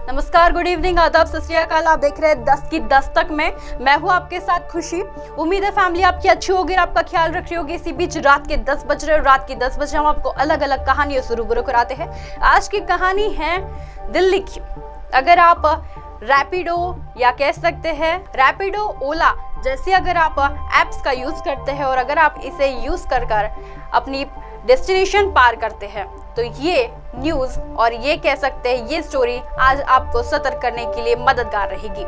नमस्कार, good evening, आदाब, सत श्री अकाल। आप देख रहे हैं 10 की दस्तक में। मैं हूं आपके साथ खुशी। उम्मीद है फैमिली आपकी अच्छी होगी और आपका ख्याल रख रही होगी। इसी बीच रात के 10 बज रहे और रात के 10 बजे हम आपको अलग अलग कहानियों से रूबरू कराते हैं। आज की कहानी है दिल्ली की। अगर आप रैपिडो या कह सकते हैं रैपिडो, ओला जैसे अगर आप एप्स का यूज करते हैं और अगर आप इसे यूज कर अपनी डेस्टिनेशन पार करते हैं तो ये न्यूज और ये कह सकते हैं ये स्टोरी आज आपको सतर्क करने के लिए मददगार रहेगी।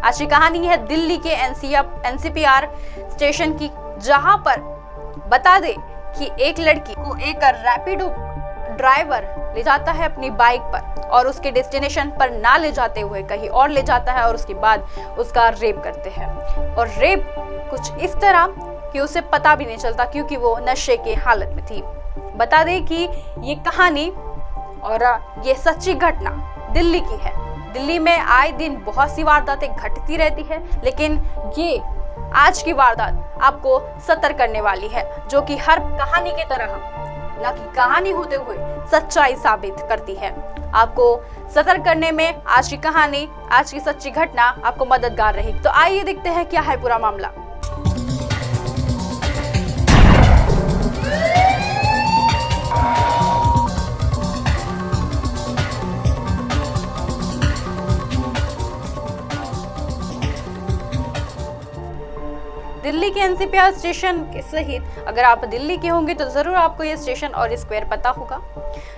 आज की कहानी है दिल्ली के एनसीपीआर स्टेशन की, जहां पर बता दे कि एक लड़की को एक रैपिडो ड्राइवर ले जाता है अपनी बाइक पर और उसके डेस्टिनेशन पर ना ले जाते हुए कहीं और ले जाता है और उसके बाद उसका रेप करते हैं। और रेप कुछ इस तरह कि उसे पता भी नहीं चलता क्योंकि वो नशे के हालत में थी। बता दें कि ये कहानी और ये सच्ची घटना दिल्ली की है। दिल्ली में आए दिन बहुत सी वारदातें घटती रहती है, लेकिन ये आज की वारदात आपको सतर्क करने वाली है, जो कि हर कहानी की तरह ना कि कहानी होते हुए सच्चाई साबित करती है। आपको सतर्क करने में आज की कहानी, आज की सच्ची घटना आपको मददगार रहेगी। तो आइए देखते हैं क्या है पूरा मामला। दिल्ली के एनसीपीआर स्टेशन के सहित अगर आप दिल्ली के होंगे तो जरूर आपको ये स्टेशन और स्क्वायर पता होगा।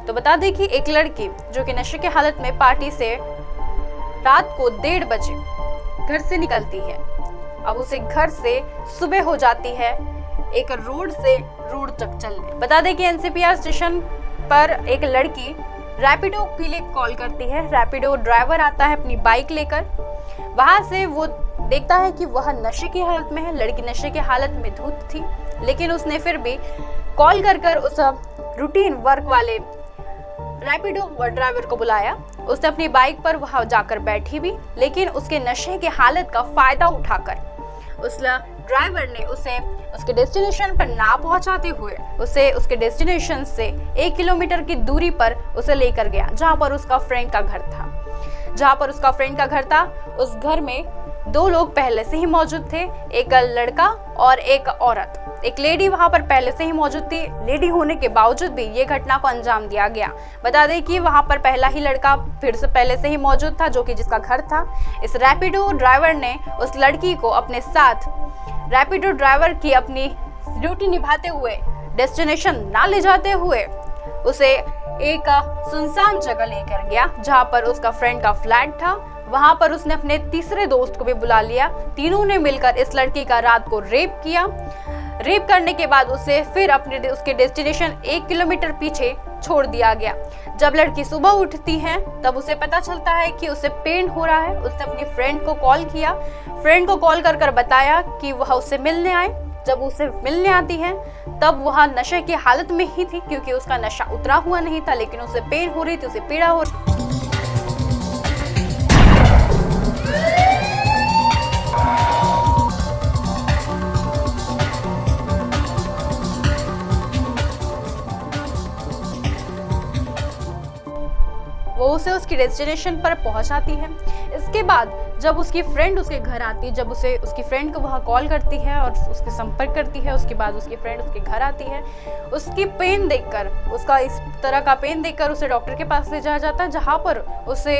तो बता दें कि एक लड़की जो कि नशे की हालत में पार्टी से रात को 1:30 बजे घर से निकलती है। अब उसे घर से सुबह हो जाती है एक रोड से रोड तक चलने। बता दें कि एनसीपीआर स्टेशन पर एक लड़की रैपिडो के लिए कॉल करती है। रैपिडो ड्राइवर आता है अपनी बाइक लेकर। वहां से वो देखता है कि वह नशे की हालत में है। लड़की नशे की हालत में धुत थी, लेकिन उसने फिर भी कॉल कर उस रूटीन वर्क वाले रैपिडो ड्राइवर को बुलाया। उसने अपनी बाइक पर वहां जाकर बैठी भी, लेकिन उसके नशे की हालत का फायदा उठाकर उस ड्राइवर ने उसे उसके डेस्टिनेशन पर ना पहुंचाते हुए उसे उसके डेस्टिनेशन से 1 किलोमीटर की दूरी पर उसे लेकर गया, जहां पर उसका फ्रेंड का घर था। उस घर में 2 लोग पहले से ही मौजूद थे, एक लड़का और एक औरत। एक लेडी वहां पर पहले से ही मौजूद थी। लेडी होने के बावजूद भी ये घटना को अंजाम दिया गया। बता दें कि वहां पर पहला ही लड़का फिर से पहले से ही मौजूद था, जो कि जिसका घर था। इस रैपिडो ड्राइवर ने उस लड़की को अपने साथ रैपिडो ड्राइवर की अपनी ड्यूटी निभाते हुए डेस्टिनेशन ना ले जाते हुए उसे एक सुनसान जगह लेकर गया, जहां पर उसका फ्रेंड का फ्लैट था। वहां पर उसने अपने तीसरे दोस्त को भी बुला लिया। तीनों ने मिलकर इस लड़की का रात को रेप किया। रेप करने के बाद उसे फिर उसके डेस्टिनेशन 1 किलोमीटर पीछे छोड़ दिया गया। जब लड़की सुबह उठती है तब उसे पता चलता है कि उसे पेन हो रहा है। उसने अपनी फ्रेंड को कॉल किया। फ्रेंड को कॉल कर बताया कि वह उससे मिलने आए। जब उसे मिलने आती है तब वह नशे की हालत में ही थी, क्योंकि उसका नशा उतरा हुआ नहीं था, लेकिन उसे पेन हो रही थी, उसे पीड़ा हो रही। वो उसे उसकी डेस्टिनेशन पर पहुंचाती है। इसके बाद जब उसकी फ्रेंड उसके घर आती है, जब उसे उसकी फ्रेंड को वह कॉल करती है और उसके संपर्क करती है, उसके बाद उसकी फ्रेंड उसके घर आती है। उसकी पेन देखकर, उसका इस तरह का पेन देखकर उसे डॉक्टर के पास ले जाया जाता है, जहां पर उसे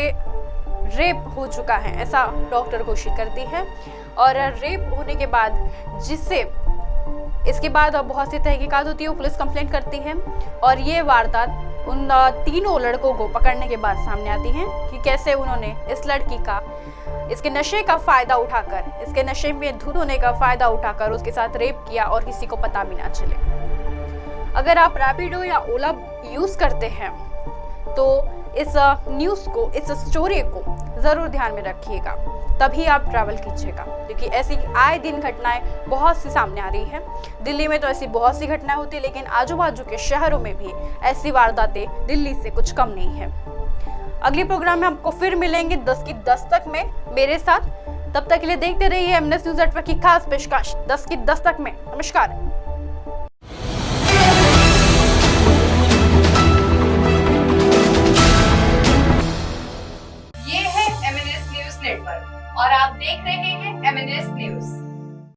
रेप हो चुका है ऐसा डॉक्टर घोषित करती है। और रेप होने के बाद इसके बाद बहुत सी तहकीकात होती है, वो पुलिस कंप्लेंट करती है और ये वारदात उन तीनों लड़कों को पकड़ने के बाद सामने आती है कि कैसे उन्होंने इस लड़की का इसके नशे का फायदा उठाकर, इसके नशे में धुत होने का फायदा उठाकर उसके साथ रेप किया और किसी को पता भी ना चले। अगर आप रैपिडो या ओला यूज करते हैं तो इस न्यूज को, इस स्टोरी को जरूर ध्यान में रखिएगा, तभी आप ट्रैवल कीजिएगा, क्योंकि ऐसी आए दिन घटनाएं बहुत सी सामने आ रही हैं। दिल्ली में तो ऐसी बहुत सी घटनाएं होती है, लेकिन आजू बाजू के शहरों में भी ऐसी वारदातें दिल्ली से कुछ कम नहीं है। अगले प्रोग्राम में आपको फिर मिलेंगे 10 की दस्तक में मेरे साथ। तब तक के लिए देखते रहिए एमएनएस न्यूज़ नेटवर्क की खास पेशकश 10 की दस्तक में। नमस्कार। ये पर और आप देख रहे हैं MNS न्यूज।